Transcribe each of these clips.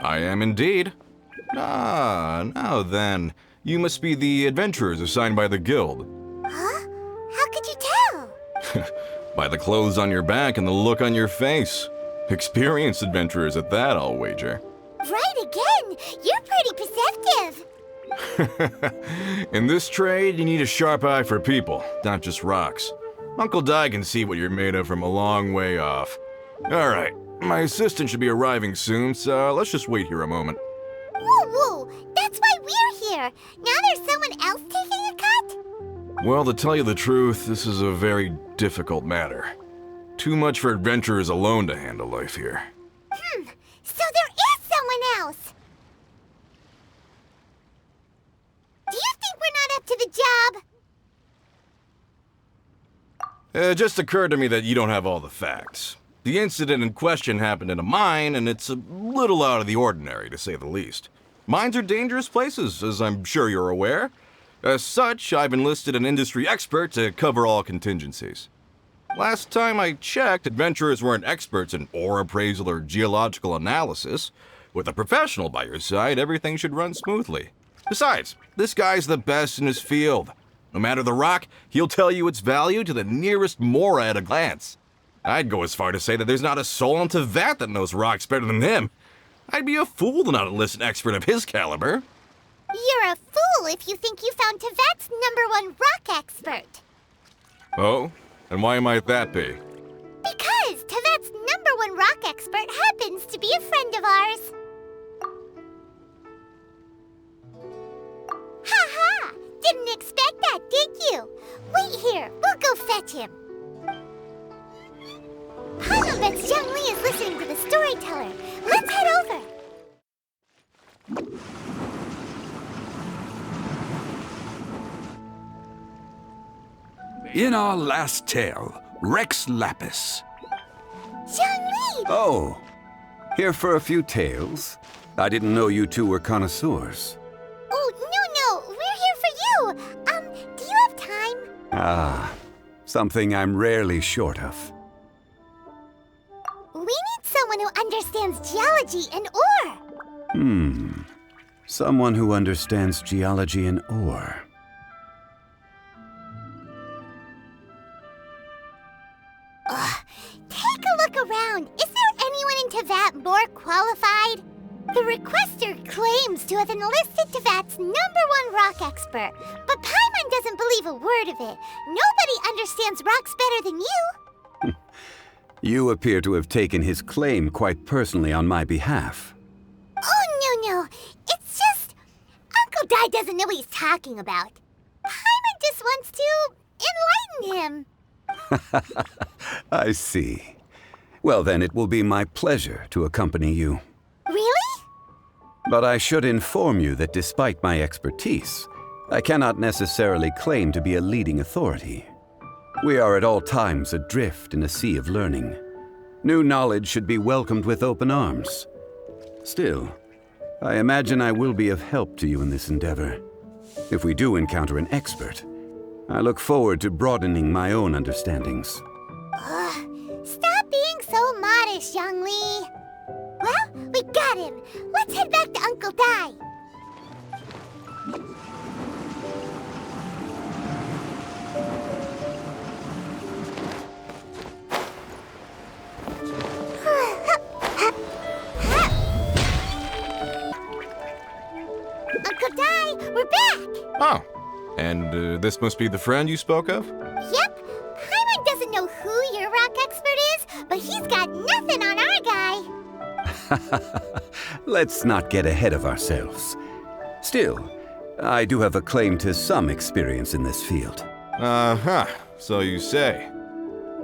I am indeed. Ah, now then. You must be the adventurers assigned by the guild. Huh? How could you tell? By the clothes on your back and the look on your face. Experienced adventurers at that, I'll wager. Right again! You're pretty perceptive! In this trade, you need a sharp eye for people, not just rocks. Uncle Di can see what you're made of from a long way off. Alright, my assistant should be arriving soon, so let's just wait here a moment. Woo-woo! That's why we're here! Now there's someone else taking a cut? Well, to tell you the truth, this is a very difficult matter. Too much for adventurers alone to handle life here. So there is someone else! Do you think we're not up to the job? It just occurred to me that you don't have all the facts. The incident in question happened in a mine, and it's a little out of the ordinary, to say the least. Mines are dangerous places, as I'm sure you're aware. As such, I've enlisted an industry expert to cover all contingencies. Last time I checked, adventurers weren't experts in ore appraisal or geological analysis. With a professional by your side, everything should run smoothly. Besides, this guy's the best in his field. No matter the rock, he'll tell you its value to the nearest mora at a glance. I'd go as far to say that there's not a soul on Teyvat that knows rocks better than him. I'd be a fool to not enlist an expert of his caliber. You're a fool if you think you found Teyvat's #1 rock expert. Oh? And why might that be? Because Teyvat's #1 rock expert happens to be a friend of ours. Ha-ha! Didn't expect that, did you? Wait here, we'll go fetch him. Paimon bets Zhongli is listening to the storyteller. Let's head over. In our last tale, Rex Lapis. Zhongli! Oh, here for a few tales? I didn't know you two were connoisseurs. Oh, no, we're here for you. Do you have time? Ah, something I'm rarely short of. We need someone who understands geology and ore. Someone who understands geology and ore. Take a look around. Is there anyone in Teyvat more qualified? The requester claims to have enlisted Teyvat's #1 rock expert, but Paimon doesn't believe a word of it. Nobody understands rocks better than you. You appear to have taken his claim quite personally on my behalf. Oh, no. It's just... Uncle Di doesn't know what he's talking about. Paimon just wants to enlighten him. I see. Well, then it will be my pleasure to accompany you. Really? But I should inform you that despite my expertise, I cannot necessarily claim to be a leading authority. We are at all times adrift in a sea of learning. New knowledge should be welcomed with open arms. Still, I imagine I will be of help to you in this endeavor. If we do encounter an expert, I look forward to broadening my own understandings. Stop being so modest, Zhongli. Well, we got him. Let's head back to Uncle Di. Uncle Di, we're back. Oh, and this must be the friend you spoke of? Yep. Paimon doesn't know who your rock expert is, but he's got nothing on our guy. Let's not get ahead of ourselves. Still, I do have a claim to some experience in this field. Uh-huh, so you say.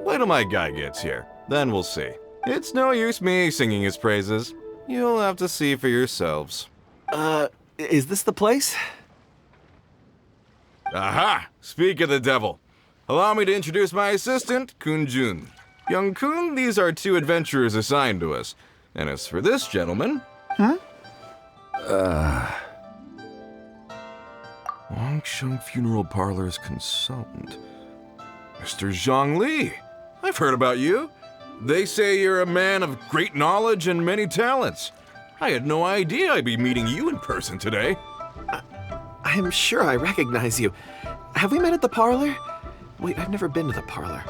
Wait till my guy gets here, then we'll see. It's no use me singing his praises. You'll have to see for yourselves. Is this the place? Aha! Speak of the devil. Allow me to introduce my assistant, Kun-jun. Young Kun, these are 2 adventurers assigned to us. And as for this gentleman... Wangsheng Funeral Parlor's consultant. Mr. Zhongli. I've heard about you. They say you're a man of great knowledge and many talents. I had no idea I'd be meeting you in person today. I'm sure I recognize you. Have we met at the parlor? Wait, I've never been to the parlor.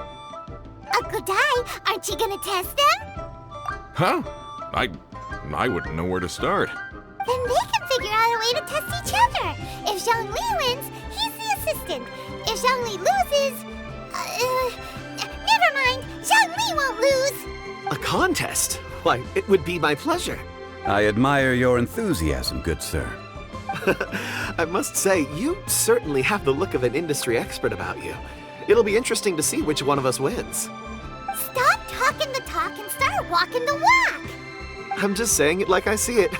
Uncle Dai, aren't you gonna test them? Huh? I wouldn't know where to start. Then they can figure out a way to test each other. If Zhongli wins, he's the assistant. If Zhongli loses... never mind, Zhongli won't lose. A contest? Why, it would be my pleasure. I admire your enthusiasm, good sir. I must say, you certainly have the look of an industry expert about you. It'll be interesting to see which one of us wins. Stop talking the talk and start walking the walk. I'm just saying it like I see it,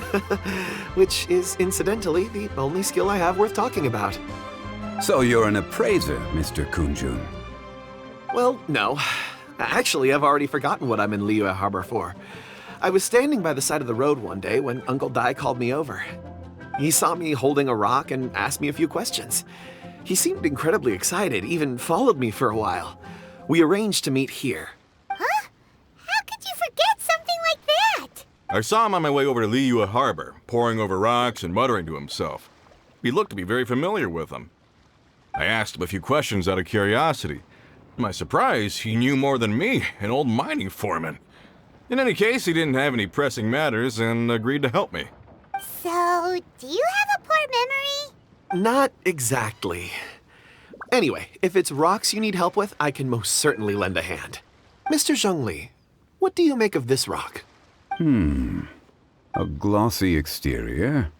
which is incidentally the only skill I have worth talking about. So you're an appraiser, Mr. Kunjun. Well, no. Actually, I've already forgotten what I'm in Liyue Harbor for. I was standing by the side of the road one day when Uncle Dai called me over. He saw me holding a rock and asked me a few questions. He seemed incredibly excited, even followed me for a while. We arranged to meet here. Huh? How could you forget something like that? I saw him on my way over to Liyue Harbor, poring over rocks and muttering to himself. He looked to be very familiar with them. I asked him a few questions out of curiosity. To my surprise, he knew more than me, an old mining foreman. In any case, he didn't have any pressing matters and agreed to help me. So, do you have a poor memory? Not exactly. Anyway, if it's rocks you need help with, I can most certainly lend a hand. Mr. Zhongli, what do you make of this rock? A glossy exterior,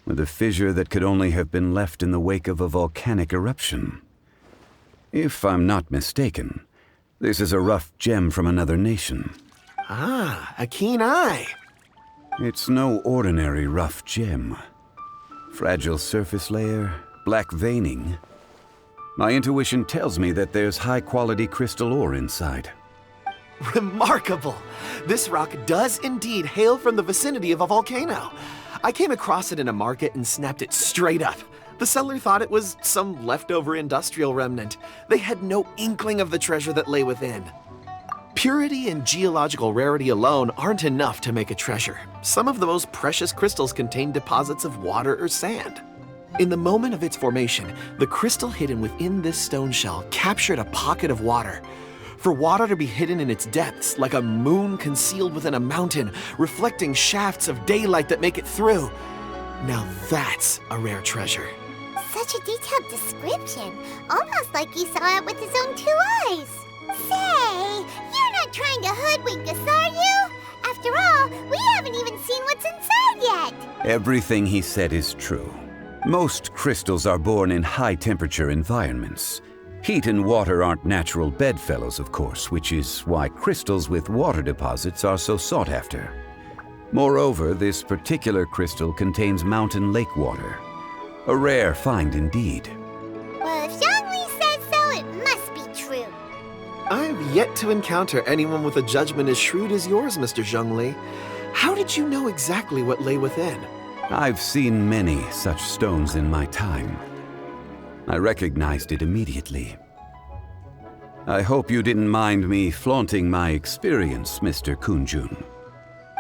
with a fissure that could only have been left in the wake of a volcanic eruption. If I'm not mistaken, this is a rough gem from another nation. Ah, a keen eye. It's no ordinary rough gem. Fragile surface layer, black veining. My intuition tells me that there's high-quality crystal ore inside. Remarkable! This rock does indeed hail from the vicinity of a volcano. I came across it in a market and snapped it straight up. The seller thought it was some leftover industrial remnant. They had no inkling of the treasure that lay within. Purity and geological rarity alone aren't enough to make a treasure. Some of the most precious crystals contain deposits of water or sand. In the moment of its formation, the crystal hidden within this stone shell captured a pocket of water. For water to be hidden in its depths, like a moon concealed within a mountain, reflecting shafts of daylight that make it through. Now that's a rare treasure. Such a detailed description, almost like he saw it with his own 2 eyes. Say, you're not trying to hoodwink us, are you? After all, we haven't even seen what's inside yet. Everything he said is true. Most crystals are born in high-temperature environments. Heat and water aren't natural bedfellows, of course, which is why crystals with water deposits are so sought after. Moreover, this particular crystal contains mountain lake water. A rare find indeed. Well, if Zhongli says so, it must be true. I've yet to encounter anyone with a judgment as shrewd as yours, Mr. Zhongli. How did you know exactly what lay within? I've seen many such stones in my time. I recognized it immediately. I hope you didn't mind me flaunting my experience, Mr. Kunjun.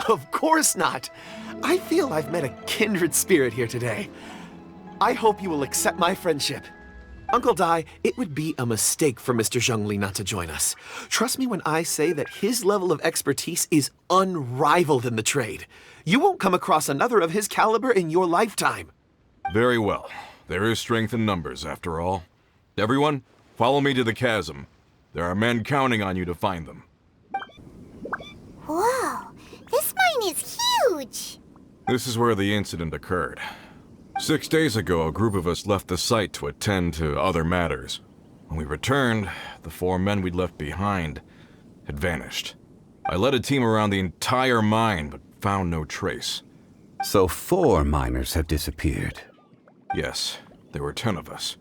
Of course not. I feel I've met a kindred spirit here today. I hope you will accept my friendship. Uncle Dai, it would be a mistake for Mr. Zhongli not to join us. Trust me when I say that his level of expertise is unrivaled in the trade. You won't come across another of his caliber in your lifetime. Very well. There is strength in numbers, after all. Everyone, follow me to the chasm. There are men counting on you to find them. Whoa, this mine is huge. This is where the incident occurred. 6 days ago, a group of us left the site to attend to other matters. When we returned, the 4 men we'd left behind had vanished. I led a team around the entire mine, but found no trace. So 4 miners have disappeared. Yes, there were 10 of us.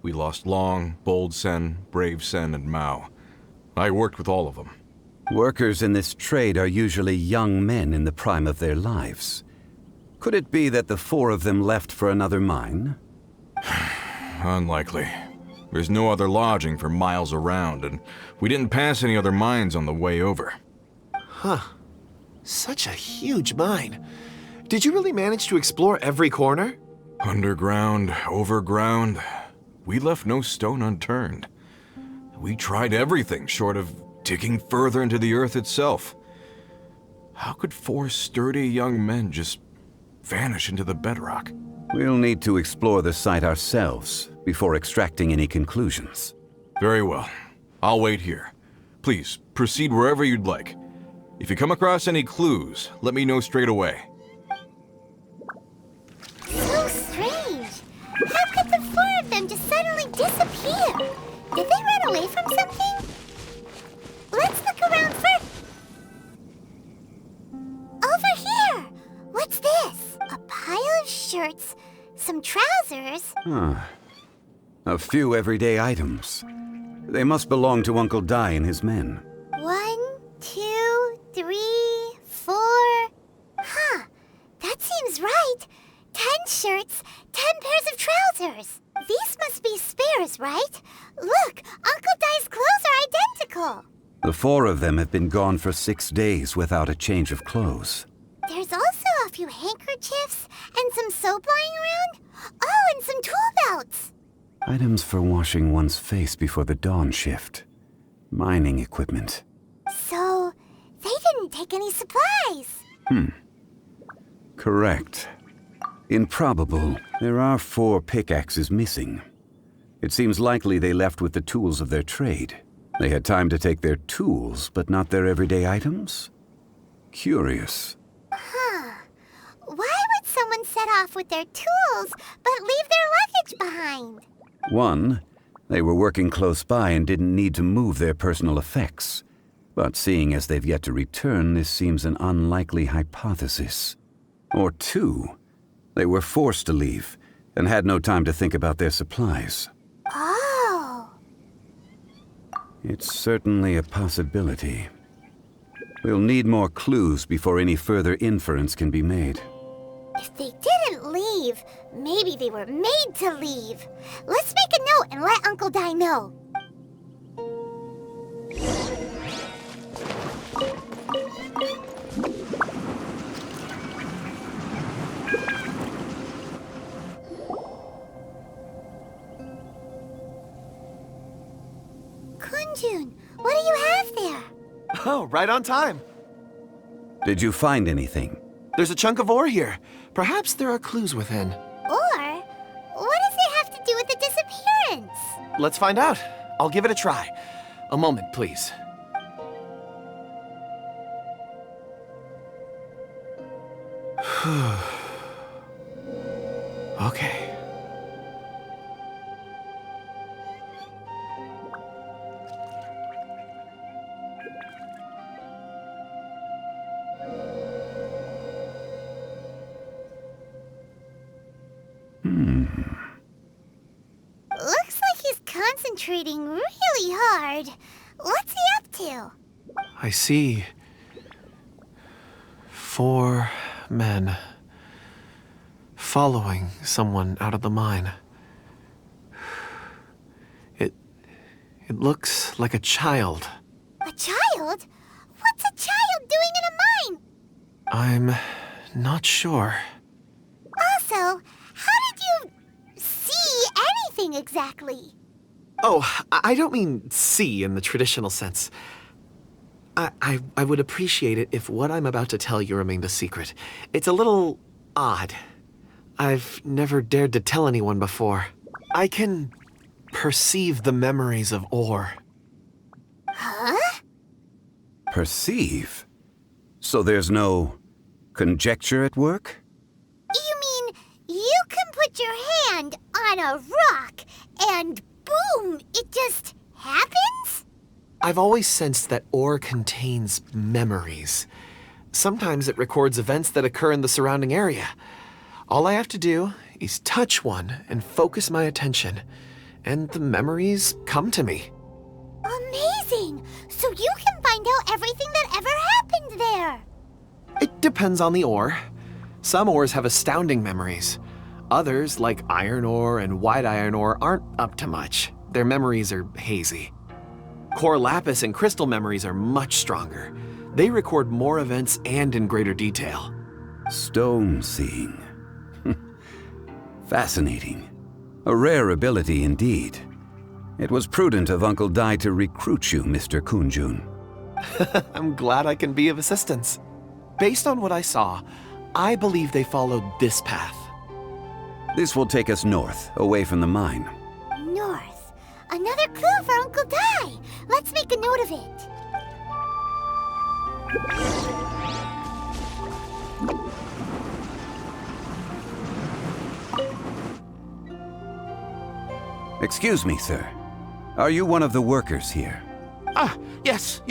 We lost Long, Bold Sen, Brave Sen, and Mao. I worked with all of them. Workers in this trade are usually young men in the prime of their lives. Could it be that the 4 of them left for another mine? Unlikely. There's no other lodging for miles around, and we didn't pass any other mines on the way over. Huh. Such a huge mine. Did you really manage to explore every corner? Underground, overground, we left no stone unturned. We tried everything short of digging further into the earth itself. How could 4 sturdy young men just vanish into the bedrock? We'll need to explore the site ourselves before extracting any conclusions. Very well. I'll wait here. Please, proceed wherever you'd like. If you come across any clues, let me know straight away. So strange. How could the 4 of them just suddenly disappear? Did they run away from something? Let's look around first. Over here! What's this? A pile of shirts, some trousers. A few everyday items. They must belong to Uncle Dai and his men. 1, 2, 3, 4. Huh, that seems right. 10 shirts, 10 pairs of trousers. These must be spares, right? Look, Uncle Dai's clothes are identical. The 4 of them have been gone for 6 days without a change of clothes. There's also a few handkerchiefs and some soap lying around. Oh, and some tool belts. Items for washing one's face before the dawn shift. Mining equipment. So, they didn't take any supplies. Correct. Improbable, there are 4 pickaxes missing. It seems likely they left with the tools of their trade. They had time to take their tools, but not their everyday items? Curious. Why would someone set off with their tools but leave their luggage behind? 1, they were working close by and didn't need to move their personal effects. But seeing as they've yet to return, this seems an unlikely hypothesis. Or 2, they were forced to leave and had no time to think about their supplies. Oh. It's certainly a possibility. We'll need more clues before any further inference can be made. If they didn't leave, maybe they were made to leave. Let's make a note and let Uncle Dai know. Kunjun, what do you have there? Oh, right on time. Did you find anything? There's a chunk of ore here. Perhaps there are clues within. Or, what does it have to do with the disappearance? Let's find out. I'll give it a try. A moment, please. Okay. Looks like he's concentrating really hard. What's he up to? I see 4 men following someone out of the mine. It looks like a child. A child? What's a child doing in a mine? I'm not sure. Also, how did you see anything exactly? Oh, I don't mean see in the traditional sense. I would appreciate it if what I'm about to tell you remained a secret. It's a little odd. I've never dared to tell anyone before. I can perceive the memories of ore. Huh? Perceive? So there's no conjecture at work? You mean you can put your hand on a rock and boom, it just happens? I've always sensed that ore contains memories. Sometimes it records events that occur in the surrounding area. All I have to do is touch one and focus my attention, and the memories come to me. Amazing! So you can find out everything that ever happened there. It depends on the ore. Some ores have astounding memories. Others, like iron ore and white iron ore, aren't up to much. Their memories are hazy. Core lapis and crystal memories are much stronger. They record more events and in greater detail. Stone seeing. Fascinating. A rare ability indeed. It was prudent of Uncle Dai to recruit you, Mr. Kunjun. I'm glad I can be of assistance. Based on what I saw, I believe they followed this path. This will take us north, away from the mine. North. Another clue for Uncle Dai. Let's make a note of it. Excuse me, sir. Are you one of the workers here? Ah, yes.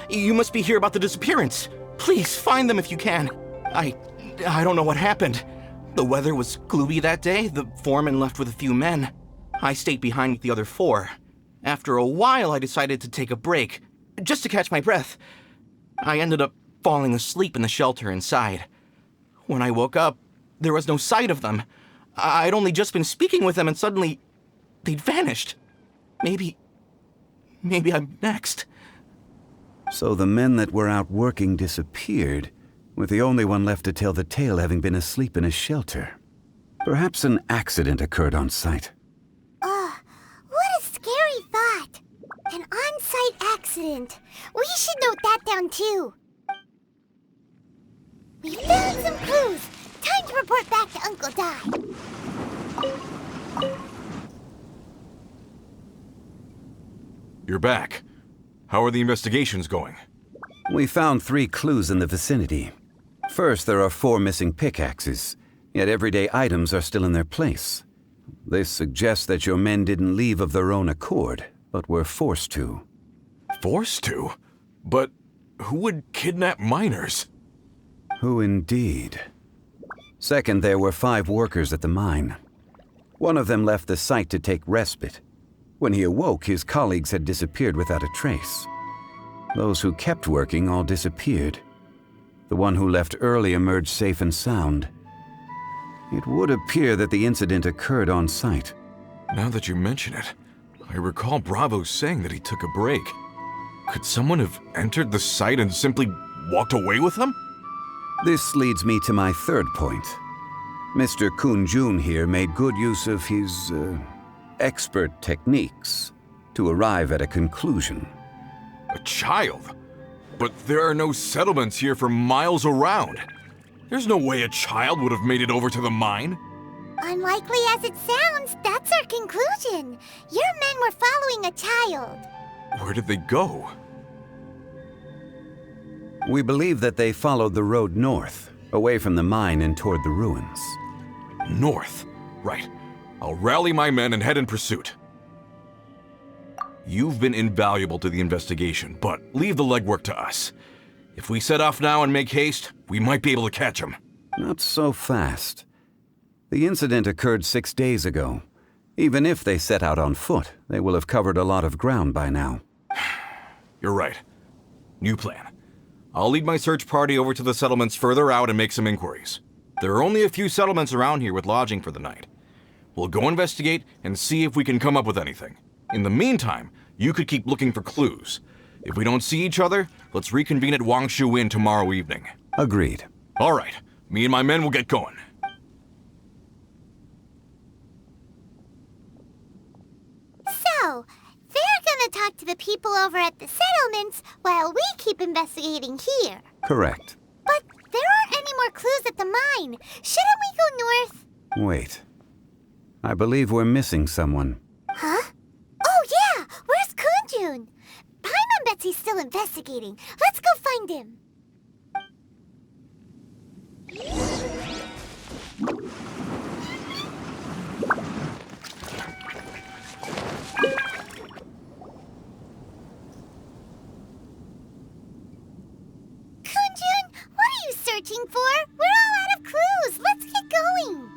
You must be here about the disappearance. Please, find them if you can. I don't know what happened. The weather was gloomy that day. The foreman left with a few men. I stayed behind with the other 4. After a while, I decided to take a break, just to catch my breath. I ended up falling asleep in the shelter inside. When I woke up, there was no sight of them. I'd only just been speaking with them and suddenly they'd vanished. Maybe I'm next. So the men that were out working disappeared, with the only one left to tell the tale having been asleep in a shelter. Perhaps an accident occurred on site. What a scary thought. An on-site accident. We should note that down too. We found some clues. Time to report back to Uncle Dai. You're back. How are the investigations going? We found 3 clues in the vicinity. First, there are 4 missing pickaxes, yet everyday items are still in their place. This suggests that your men didn't leave of their own accord, but were forced to. Forced to? But who would kidnap miners? Who indeed? Second, there were 5 workers at the mine. One of them left the site to take respite. When he awoke, his colleagues had disappeared without a trace. Those who kept working all disappeared. The one who left early emerged safe and sound. It would appear that the incident occurred on site. Now that you mention it, I recall Bravo saying that he took a break. Could someone have entered the site and simply walked away with them? This leads me to my third point. Mr. Kunjun here made good use of his, expert techniques to arrive at a conclusion. A child? But there are no settlements here for miles around. There's no way a child would have made it over to the mine. Unlikely as it sounds, that's our conclusion. Your men were following a child. Where did they go? We believe that they followed the road north, away from the mine and toward the ruins. North. Right. I'll rally my men and head in pursuit. You've been invaluable to the investigation, but leave the legwork to us. If we set off now and make haste, we might be able to catch them. Not so fast. The incident occurred 6 days ago. Even if they set out on foot, they will have covered a lot of ground by now. You're right. New plan. I'll lead my search party over to the settlements further out and make some inquiries. There are only a few settlements around here with lodging for the night. We'll go investigate and see if we can come up with anything. In the meantime, you could keep looking for clues. If we don't see each other, let's reconvene at Wangshu Inn tomorrow evening. Agreed. All right. Me and my men will get going. So, they're gonna talk to the people over at the settlements while we keep investigating here. Correct. But there aren't any more clues at the mine. Shouldn't we go north? Wait. I believe we're missing someone. Huh? Oh yeah! Where's Kunjun? Paimon bets he's still investigating. Let's go find him. Kunjun, what are you searching for? We're all out of clues. Let's get going.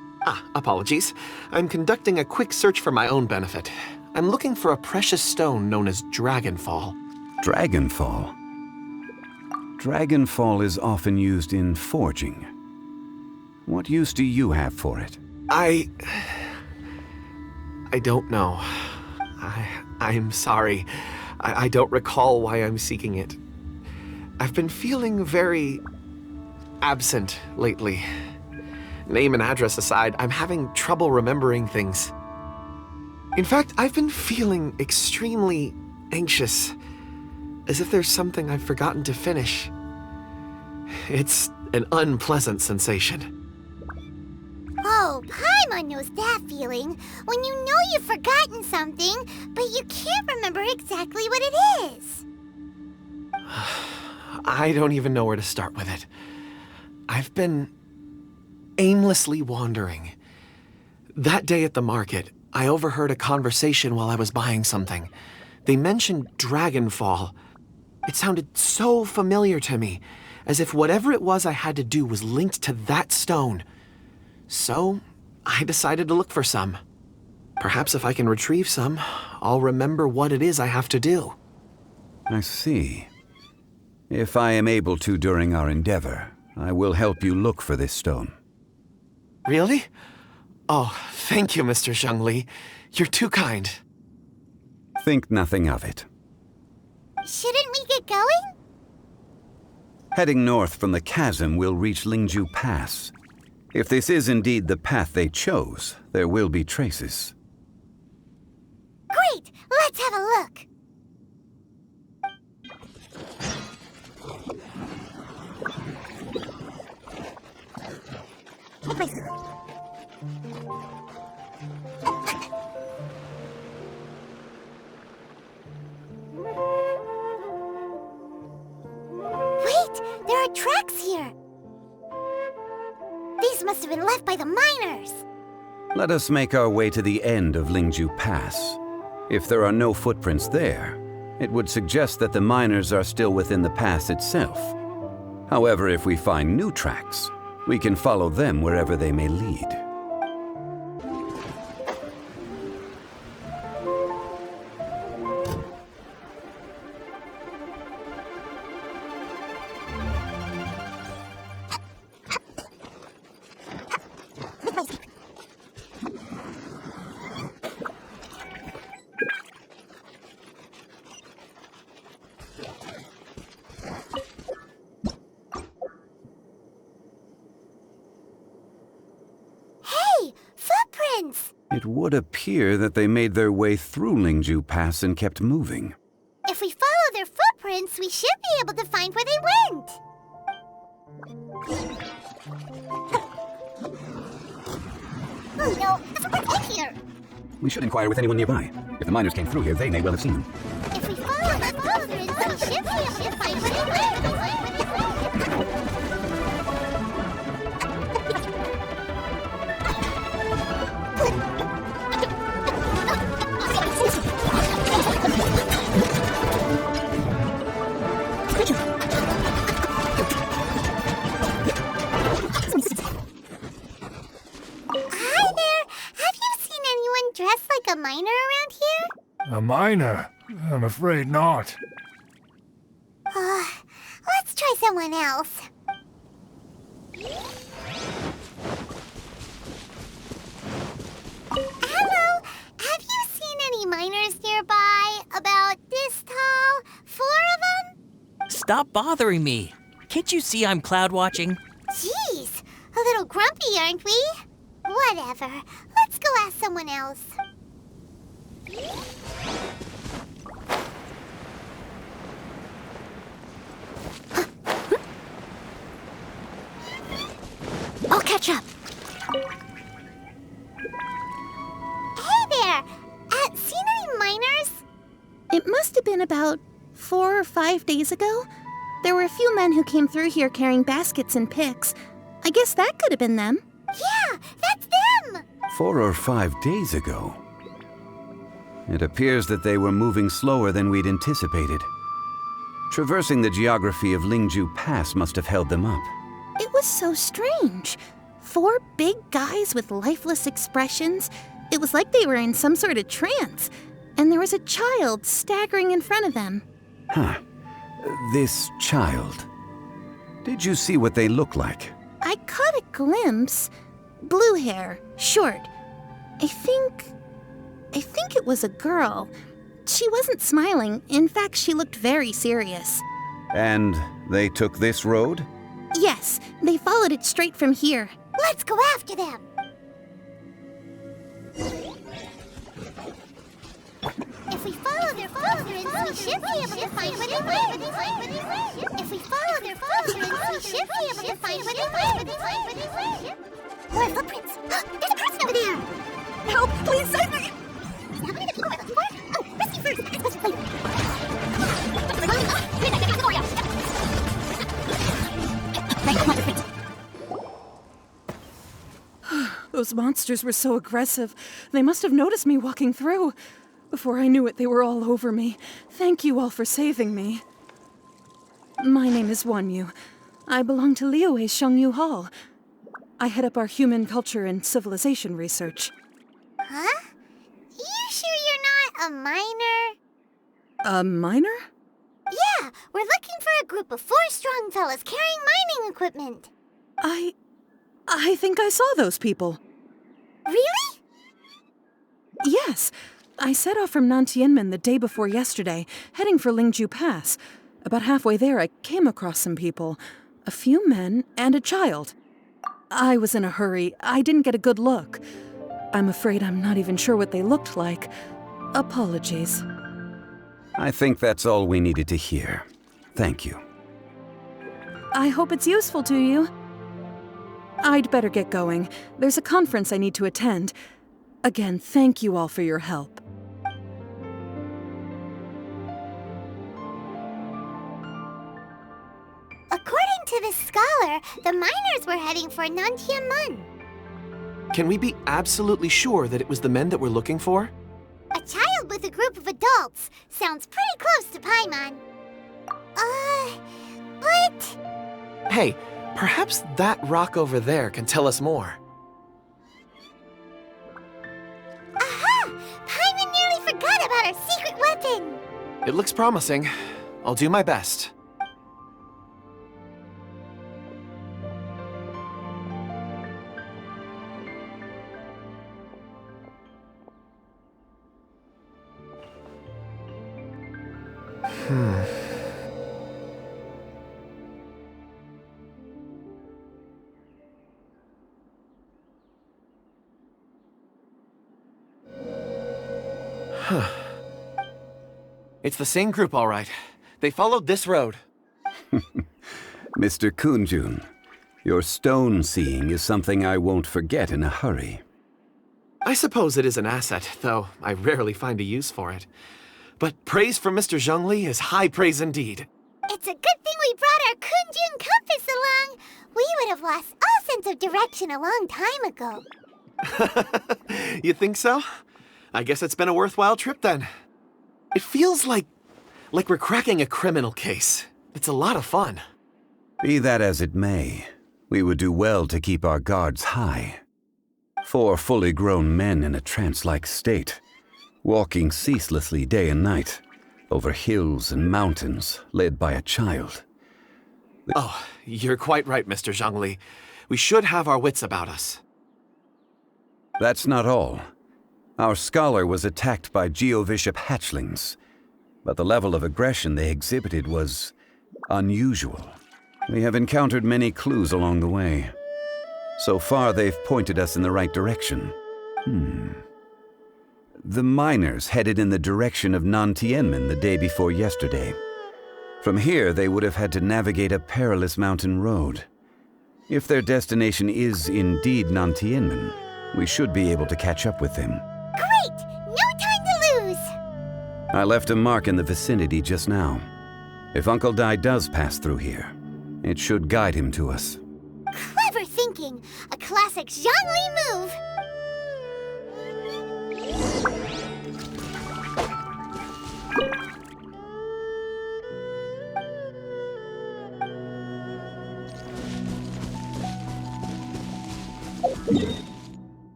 Apologies. I'm conducting a quick search for my own benefit. I'm looking for a precious stone known as Dragonfall. Dragonfall. Dragonfall is often used in forging. What use do you have for it? I don't know. I'm sorry. I don't recall why I'm seeking it. I've been feeling very absent lately. Name and address aside, I'm having trouble remembering things. In fact, I've been feeling extremely anxious, as if there's something I've forgotten to finish. It's an unpleasant sensation. Oh, Paimon knows that feeling, when you know you've forgotten something, but you can't remember exactly what it is. I don't even know where to start with it. I've been aimlessly wandering. That day at the market, I overheard a conversation while I was buying something. They mentioned Dragonfall. It sounded so familiar to me, as if whatever it was I had to do was linked to that stone. So, I decided to look for some. Perhaps if I can retrieve some, I'll remember what it is I have to do. I see. If I am able to during our endeavor, I will help you look for this stone. Really? Oh, thank you, Mr. Zhongli. You're too kind. Think nothing of it. Shouldn't we get going? Heading north from the chasm, we'll reach Lingju Pass. If this is indeed the path they chose, there will be traces. Great! Let's have a look! Wait! There are tracks here! These must have been left by the miners! Let us make our way to the end of Lingju Pass. If there are no footprints there, it would suggest that the miners are still within the pass itself. However, if we find new tracks, we can follow them wherever they may lead. Footprints! It would appear that they made their way through Lingju Pass and kept moving. If we follow their footprints, we should be able to find where they went. Oh no, there's a footprint here! We should inquire with anyone nearby. If the miners came through here, they may well have seen them. If we follow their footprints, we should be able to find where they went. Hi there! Have you seen anyone dressed like a miner around here? A miner? I'm afraid not. Let's try someone else. Hello! Have you seen any miners nearby? About this tall? 4 of them? Stop bothering me. Can't you see I'm cloud watching? Jeez, a little grumpy, aren't we? Whatever. Let's go ask someone else. I'll catch up. Hey there! Seen any miners? It must have been about 4 or 5 days ago. There were a few men who came through here carrying baskets and picks. I guess that could have been them. Yeah, that's them! 4 or 5 days ago. It appears that they were moving slower than we'd anticipated. Traversing the geography of Lingju Pass must have held them up. It was so strange. 4 big guys with lifeless expressions. It was like they were in some sort of trance. And there was a child staggering in front of them. Huh. This child. Did you see what they look like? I caught a glimpse. Blue hair, short. I think it was a girl. She wasn't smiling. In fact, she looked very serious. And they took this road? Yes, they followed it straight from here. Let's go after them. If we follow their footprints, we should be able to find where they went. If we follow their footprints, we should be able to find where they went. More footprints. There's a person over there. Help! Please save me! How many people are looking for? Oh, rescue first. I'm supposed to play. Those monsters were so aggressive. They must have noticed me walking through. Before I knew it, they were all over me. Thank you all for saving me. My name is Wanyu. I belong to Liyue's Shengyu Hall. I head up our human culture and civilization research. Huh? You sure you're not a miner? A miner? Yeah, we're looking for a group of 4 strong fellas carrying mining equipment. I think I saw those people. Really? Yes. I set off from Nantianmen the day before yesterday, heading for Lingju Pass. About halfway there, I came across some people. A few men and a child. I was in a hurry. I didn't get a good look. I'm afraid I'm not even sure what they looked like. Apologies. I think that's all we needed to hear. Thank you. I hope it's useful to you. I'd better get going. There's a conference I need to attend. Again, thank you all for your help. According to this scholar, the miners were heading for Nantianmen. Can we be absolutely sure that it was the men that we're looking for? A child with a group of adults. Sounds pretty close to Paimon. But... Hey, perhaps that rock over there can tell us more. Aha! Paimon nearly forgot about our secret weapon! It looks promising. I'll do my best. It's the same group, all right. They followed this road. Mr. Kunjun, your stone seeing is something I won't forget in a hurry. I suppose it is an asset, though I rarely find a use for it. But praise from Mr. Zhongli is high praise indeed. It's a good thing we brought our Kunjun compass along. We would have lost all sense of direction a long time ago. You think so? I guess it's been a worthwhile trip then. It feels like we're cracking a criminal case. It's a lot of fun. Be that as it may, we would do well to keep our guards high. 4 fully grown men in a trance-like state, walking ceaselessly day and night, over hills and mountains, led by a child. Oh, you're quite right, Mr. Zhongli. We should have our wits about us. That's not all. Our scholar was attacked by Geovishap hatchlings, but the level of aggression they exhibited was unusual. We have encountered many clues along the way. So far, they've pointed us in the right direction. The miners headed in the direction of Nantianmen the day before yesterday. From here, they would have had to navigate a perilous mountain road. If their destination is indeed Nantianmen, we should be able to catch up with them. Great! No time to lose! I left a mark in the vicinity just now. If Uncle Dai does pass through here, it should guide him to us. Clever thinking! A classic Zhongli move!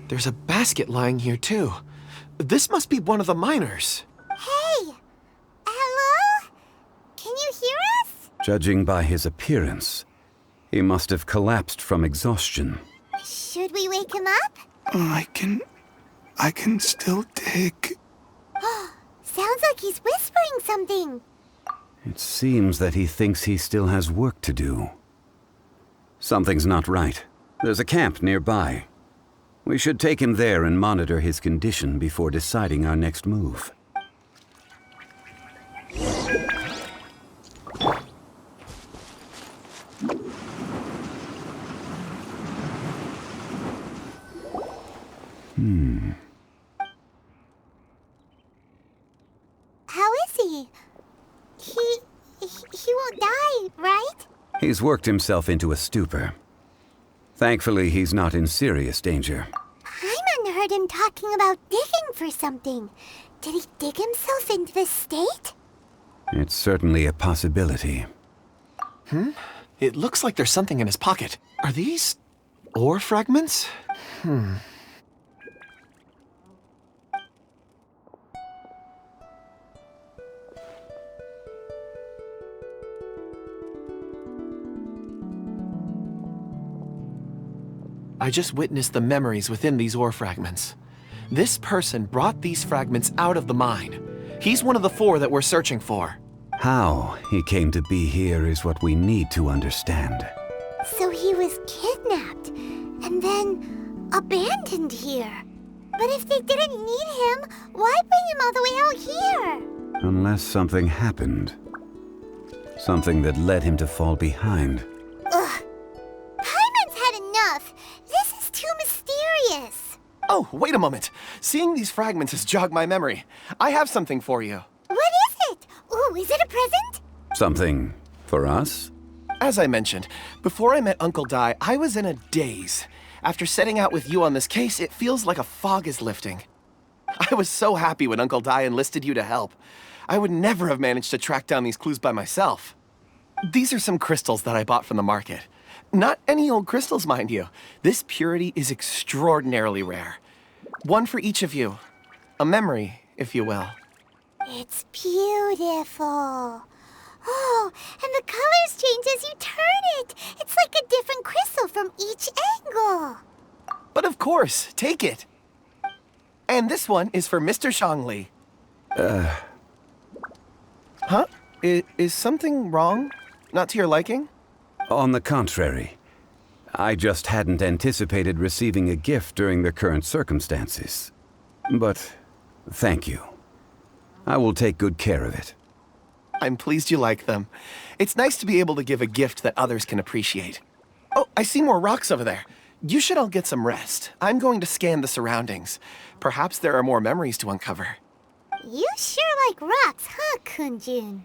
There's a basket lying here, too. This must be one of the miners. Hey! Hello? Can you hear us? Judging by his appearance, He must have collapsed from exhaustion. Should we wake him up? I can still dig. Sounds like he's whispering something. It seems that he thinks he still has work to do. Something's not right. There's a camp nearby. We should take him there and monitor his condition before deciding our next move. How is he? He won't die, right? He's worked himself into a stupor. Thankfully, he's not in serious danger. Paimon heard him talking about digging for something. Did he dig himself into this state? It's certainly a possibility. It looks like there's something in his pocket. Are these ore fragments? I just witnessed the memories within these ore fragments. This person brought these fragments out of the mine. He's one of the 4 that we're searching for. How he came to be here is what we need to understand. So he was kidnapped and then abandoned here. But if they didn't need him, why bring him all the way out here? Unless something happened. Something that led him to fall behind. Ugh. Paimon's had enough. This is too mysterious. Oh, wait a moment. Seeing these fragments has jogged my memory. I have something for you. What is it? Ooh, is it a present? Something for us? As I mentioned, before I met Uncle Dai, I was in a daze. After setting out with you on this case, it feels like a fog is lifting. I was so happy when Uncle Dai enlisted you to help. I would never have managed to track down these clues by myself. These are some crystals that I bought from the market. Not any old crystals, mind you. This purity is extraordinarily rare. One for each of you. A memory, if you will. It's beautiful. Oh, and the colors change as you turn it. It's like a different crystal from each angle. But of course, take it. And this one is for Mr. Zongli. Huh? Is something wrong? Not to your liking? On the contrary. I just hadn't anticipated receiving a gift during the current circumstances. But thank you. I will take good care of it. I'm pleased you like them. It's nice to be able to give a gift that others can appreciate. Oh, I see more rocks over there. You should all get some rest. I'm going to scan the surroundings. Perhaps there are more memories to uncover. You sure like rocks, huh, Kunjun?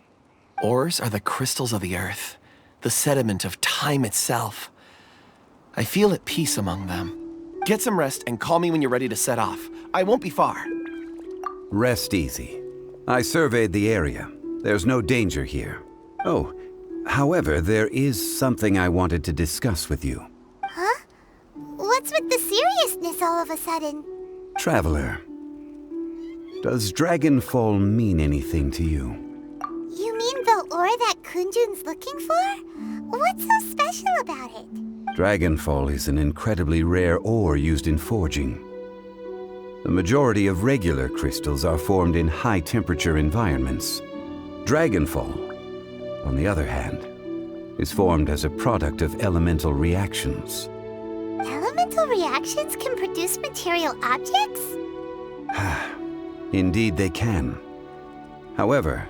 Ores are the crystals of the earth, the sediment of time itself. I feel at peace among them. Get some rest and call me when you're ready to set off. I won't be far. Rest easy. I surveyed the area. There's no danger here. Oh, however, there is something I wanted to discuss with you. Huh? What's with the seriousness all of a sudden? Traveler, does Dragonfall mean anything to you? You mean the ore that Kunjun's looking for? What's so special about it? Dragonfall is an incredibly rare ore used in forging. The majority of regular crystals are formed in high-temperature environments. Dragonfall, on the other hand, is formed as a product of elemental reactions. Elemental reactions can produce material objects? Indeed they can. However,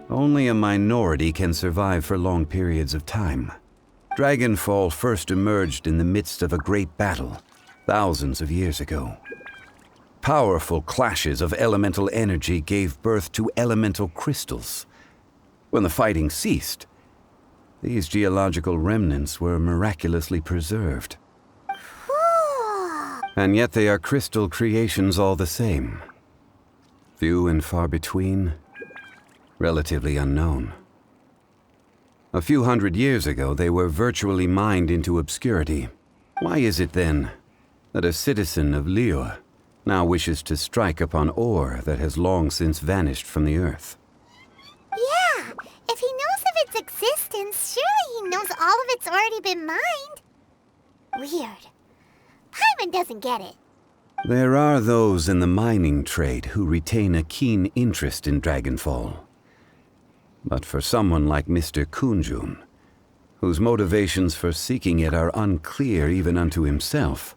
only a minority can survive for long periods of time. Dragonfall first emerged in the midst of a great battle, thousands of years ago. Powerful clashes of elemental energy gave birth to elemental crystals. When the fighting ceased, these geological remnants were miraculously preserved. Cool. And yet they are crystal creations all the same. Few and far between, relatively unknown. A few hundred years ago, they were virtually mined into obscurity. Why is it then that a citizen of Liyue now wishes to strike upon ore that has long since vanished from the earth? Yeah, if he knows of its existence, surely he knows all of it's already been mined. Weird. Paimon doesn't get it. There are those in the mining trade who retain a keen interest in Dragonfall. But for someone like Mr. Kunjun, whose motivations for seeking it are unclear even unto himself,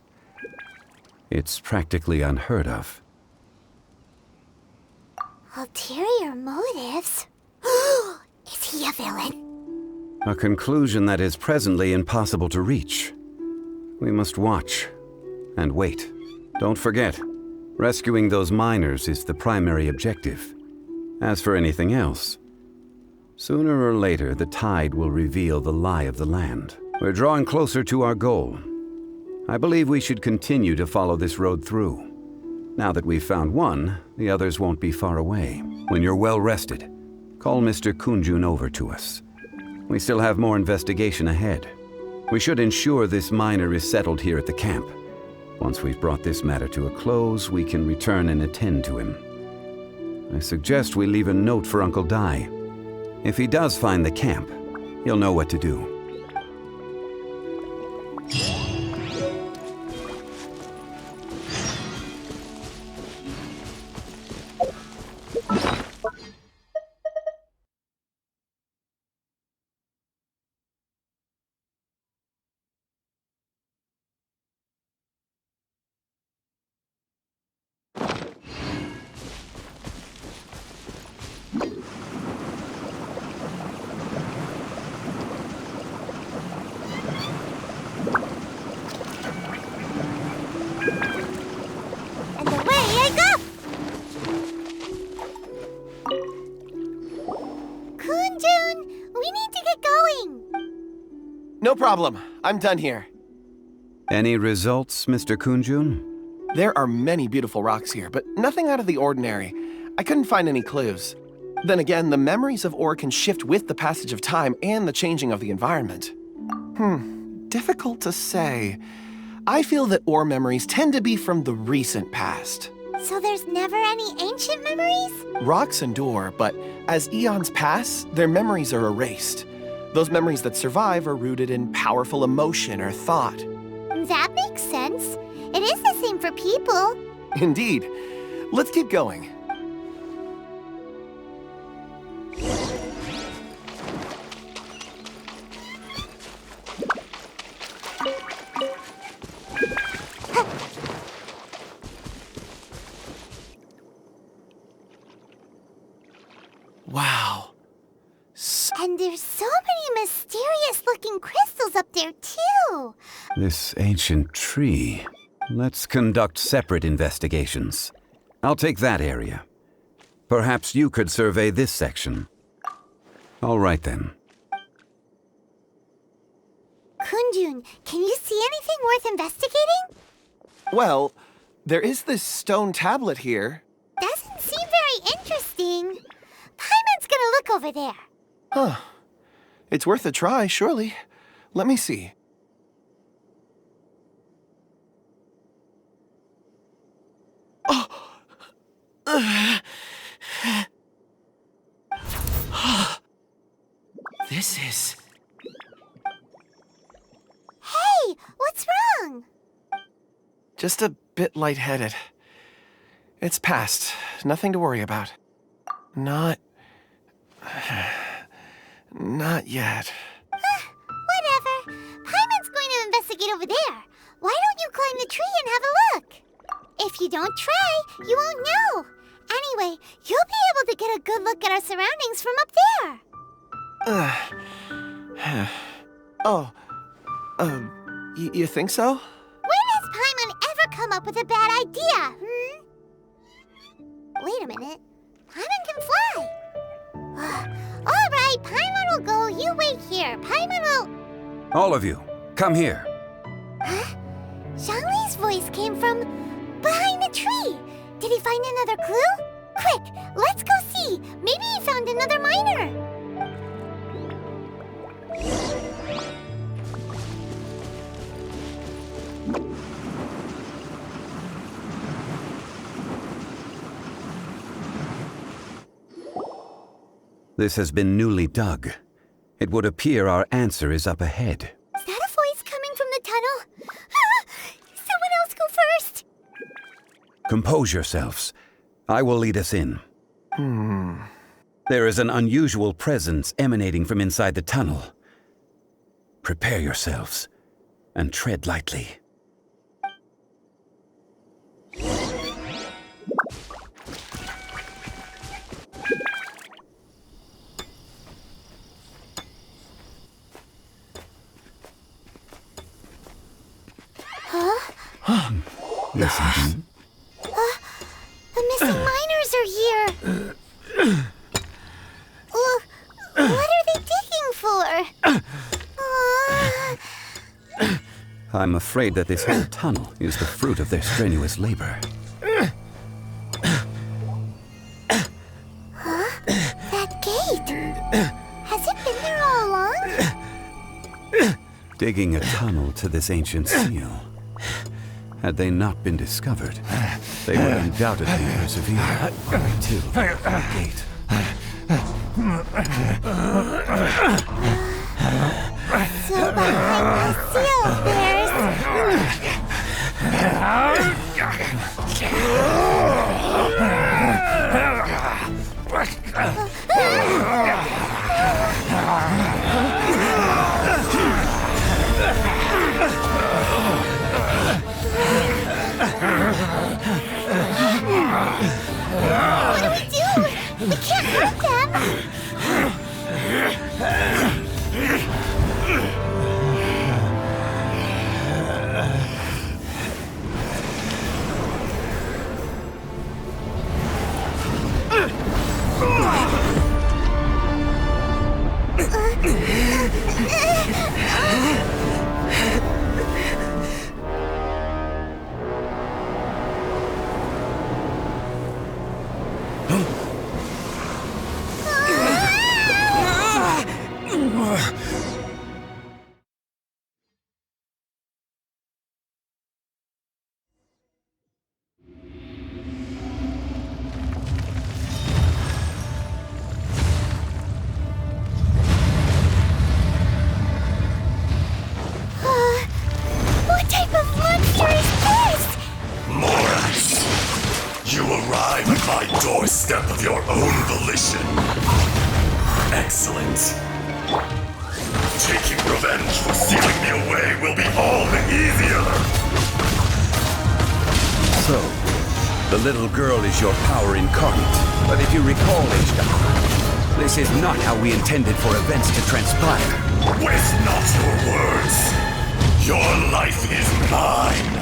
it's practically unheard of. Ulterior motives? Is he a villain? A conclusion that is presently impossible to reach. We must watch and wait. Don't forget, rescuing those miners is the primary objective. As for anything else, sooner or later the tide will reveal the lie of the land. We're drawing closer to our goal. I believe we should continue to follow this road through. Now that we've found one, the others won't be far away. When you're well rested, call Mr. Kunjun over to us. We still have more investigation ahead. We should ensure this miner is settled here at the camp. Once we've brought this matter to a close, we can return and attend to him. I suggest we leave a note for Uncle Dai. If he does find the camp, he'll know what to do. And away I go! Kunjun, we need to get going. No problem. I'm done here. Any results, Mr. Kunjun? There are many beautiful rocks here, but nothing out of the ordinary. I couldn't find any clues. Then again, the memories of ore can shift with the passage of time and the changing of the environment. Difficult to say. I feel that ore memories tend to be from the recent past. So there's never any ancient memories? Rocks endure, but as eons pass, their memories are erased. Those memories that survive are rooted in powerful emotion or thought. That makes sense. It is the same for people. Indeed. Let's keep going. Wow. And there's so many mysterious-looking crystals up there, too. This ancient tree. Let's conduct separate investigations. I'll take that area. Perhaps you could survey this section. All right, then. Kunjun, can you see anything worth investigating? Well, there is this stone tablet here. Doesn't seem very interesting. Paimon's gonna look over there. Huh. It's worth a try, surely. Let me see. This is... Hey, what's wrong? just a bit lightheaded. It's past. Nothing to worry about. Not yet. Whatever. Paimon's going to investigate over there. Why don't you climb the tree and have a look? If you don't try, you won't know. Anyway, you'll be able to get a good look at our surroundings from up there. You think so? When has Paimon ever come up with a bad idea, Wait a minute. Paimon can fly. All right, Paimon will go. You wait here. Paimon will... All of you, come here. Huh? Zhongli's voice came from behind the tree. Did he find another clue? Quick, let's go see. Maybe he found another miner. This has been newly dug. It would appear our answer is up ahead. Is that a voice coming from the tunnel? Ah! Someone else go first! Compose yourselves. I will lead us in. There is an unusual presence emanating from inside the tunnel. Prepare yourselves and tread lightly. Listen. The missing miners are here! What are they digging for? I'm afraid that this whole tunnel is the fruit of their strenuous labor. That gate! Has it been there all along? Digging a tunnel to this ancient seal. Had they not been discovered, they would undoubtedly persevere to the gate. So behind the seal there's... What do we do? We can't hurt them! What type of monster is this? Morax, you arrive at my doorstep of your own volition. Excellent. Taking revenge for sealing me away will be all the easier. So, the little girl is your power incarnate. But if you recall, Azhaha, this is not how we intended for events to transpire. Waste not your words. Your life is mine.